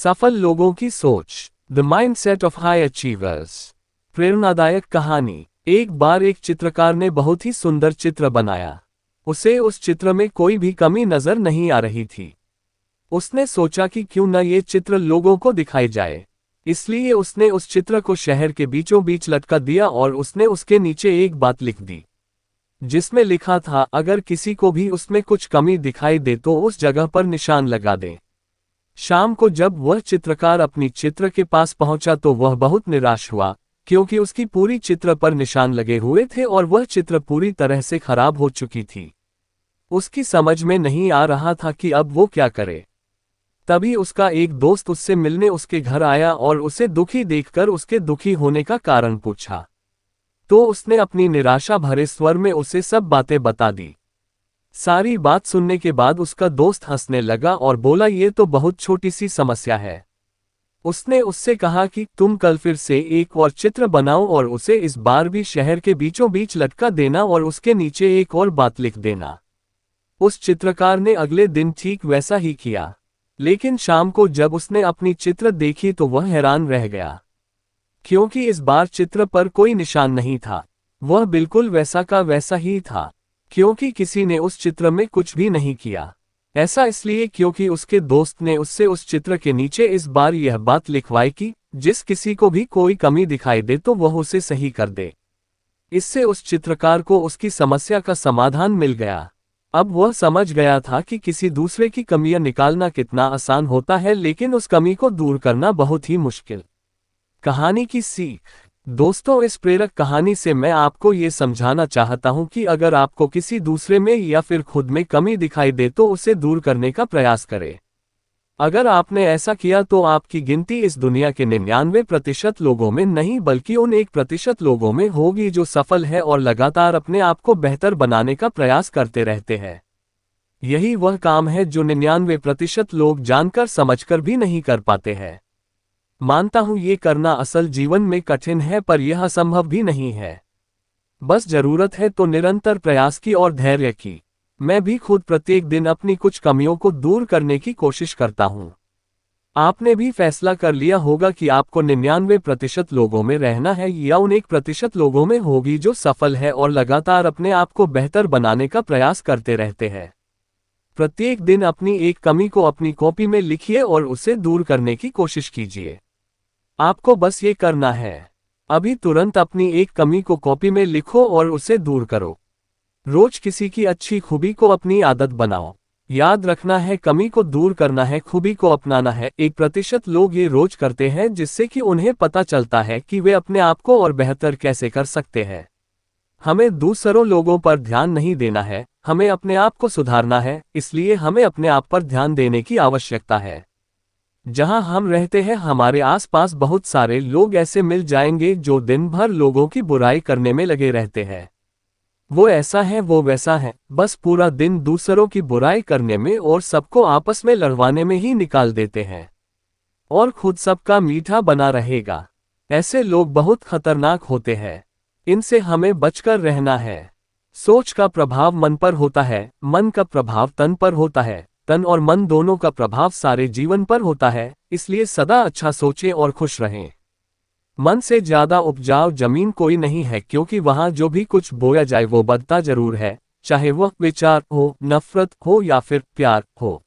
सफल लोगों की सोच, the mindset of high achievers. प्रेरणादायक कहानी। एक बार एक चित्रकार ने बहुत ही सुंदर चित्र बनाया। उसे उस चित्र में कोई भी कमी नजर नहीं आ रही थी। उसने सोचा कि क्यों न ये चित्र लोगों को दिखाई जाए। इसलिए उसने उस चित्र को शहर के बीचों बीच लटका दिया और उसने उसके नीचे एक बात लिख दी, जिसमें लिखा था, अगर किसी को भी उसमें कुछ कमी दिखाई दे तो उस जगह पर निशान लगा दे। शाम को जब वह चित्रकार अपनी चित्र के पास पहुंचा तो वह बहुत निराश हुआ, क्योंकि उसकी पूरी चित्र पर निशान लगे हुए थे और वह चित्र पूरी तरह से खराब हो चुकी थी। उसकी समझ में नहीं आ रहा था कि अब वो क्या करे। तभी उसका एक दोस्त उससे मिलने उसके घर आया और उसे दुखी देखकर उसके दुखी होने का कारण पूछा। तो उसने अपनी निराशा भरे स्वर में उसे सब बातें बता दी। सारी बात सुनने के बाद उसका दोस्त हंसने लगा और बोला, ये तो बहुत छोटी सी समस्या है। उसने उससे कहा कि तुम कल फिर से एक और चित्र बनाओ और उसे इस बार भी शहर के बीचों बीच लटका देना और उसके नीचे एक और बात लिख देना। उस चित्रकार ने अगले दिन ठीक वैसा ही किया, लेकिन शाम को जब उसने अपनी चित्र देखी तो वह हैरान रह गया, क्योंकि इस बार चित्र पर कोई निशान नहीं था। वह बिल्कुल वैसा का वैसा ही था, क्योंकि किसी ने उस चित्र में कुछ भी नहीं किया। ऐसा इसलिए क्योंकि उसके दोस्त ने उससे उस चित्र के नीचे इस बार यह बात लिखवाई कि जिस किसी को भी कोई कमी दिखाई दे तो वह उसे सही कर दे। इससे उस चित्रकार को उसकी समस्या का समाधान मिल गया। अब वह समझ गया था कि किसी दूसरे की कमियां निकालना कितना आसान होता है, लेकिन उस कमी को दूर करना बहुत ही मुश्किल। कहानी की सीख। दोस्तों, इस प्रेरक कहानी से मैं आपको ये समझाना चाहता हूँ कि अगर आपको किसी दूसरे में या फिर खुद में कमी दिखाई दे तो उसे दूर करने का प्रयास करें। अगर आपने ऐसा किया तो आपकी गिनती इस दुनिया के 99% लोगों में नहीं बल्कि उन 1% लोगों में होगी जो सफल है और लगातार अपने आप को बेहतर बनाने का प्रयास करते रहते हैं। यही वह काम है जो 99% लोग जानकर समझकर भी नहीं कर पाते हैं। मानता हूं ये करना असल जीवन में कठिन है, पर यह असंभव भी नहीं है। बस जरूरत है तो निरंतर प्रयास की और धैर्य की। मैं भी खुद प्रत्येक दिन अपनी कुछ कमियों को दूर करने की कोशिश करता हूं। आपने भी फैसला कर लिया होगा कि आपको 99% लोगों में रहना है या उन 1% लोगों में होगी जो सफल है और लगातार अपने आप को बेहतर बनाने का प्रयास करते रहते हैं। प्रत्येक दिन अपनी एक कमी को अपनी कॉपी में लिखिए और उसे दूर करने की कोशिश कीजिए। आपको बस ये करना है, अभी तुरंत अपनी एक कमी को कॉपी में लिखो और उसे दूर करो। रोज किसी की अच्छी खूबी को अपनी आदत बनाओ। याद रखना है, कमी को दूर करना है, खूबी को अपनाना है। 1% लोग ये रोज करते हैं, जिससे कि उन्हें पता चलता है कि वे अपने आप को और बेहतर कैसे कर सकते हैं। हमें दूसरों लोगों पर ध्यान नहीं देना है, हमें अपने आप को सुधारना है। इसलिए हमें अपने आप पर ध्यान देने की आवश्यकता है। जहां हम रहते हैं हमारे आसपास बहुत सारे लोग ऐसे मिल जाएंगे जो दिन भर लोगों की बुराई करने में लगे रहते हैं। वो ऐसा है, वो वैसा है, बस पूरा दिन दूसरों की बुराई करने में और सबको आपस में लड़वाने में ही निकाल देते हैं, और खुद सबका मीठा बना रहेगा। ऐसे लोग बहुत खतरनाक होते हैं, इनसे हमें बचकर रहना है। सोच का प्रभाव मन पर होता है, मन का प्रभाव तन पर होता है, तन और मन दोनों का प्रभाव सारे जीवन पर होता है। इसलिए सदा अच्छा सोचें और खुश रहें। मन से ज्यादा उपजाऊ जमीन कोई नहीं है, क्योंकि वहां जो भी कुछ बोया जाए वो बदता जरूर है, चाहे वह विचार हो, नफरत हो या फिर प्यार हो।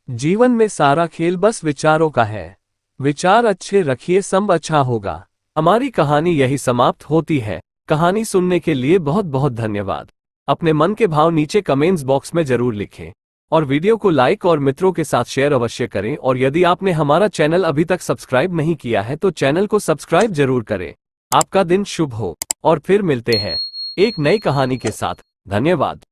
जीवन में सारा खेल बस विचारों का है। विचार अच्छे रखिए, सब अच्छा होगा। हमारी कहानी यही समाप्त होती है। कहानी सुनने के लिए बहुत बहुत धन्यवाद। अपने मन के भाव नीचे कमेंट्स बॉक्स में जरूर लिखें और वीडियो को लाइक और मित्रों के साथ शेयर अवश्य करें। और यदि आपने हमारा चैनल अभी तक सब्सक्राइब नहीं किया है तो चैनल को सब्सक्राइब जरूर करें। आपका दिन शुभ हो और फिर मिलते हैं एक नई कहानी के साथ। धन्यवाद।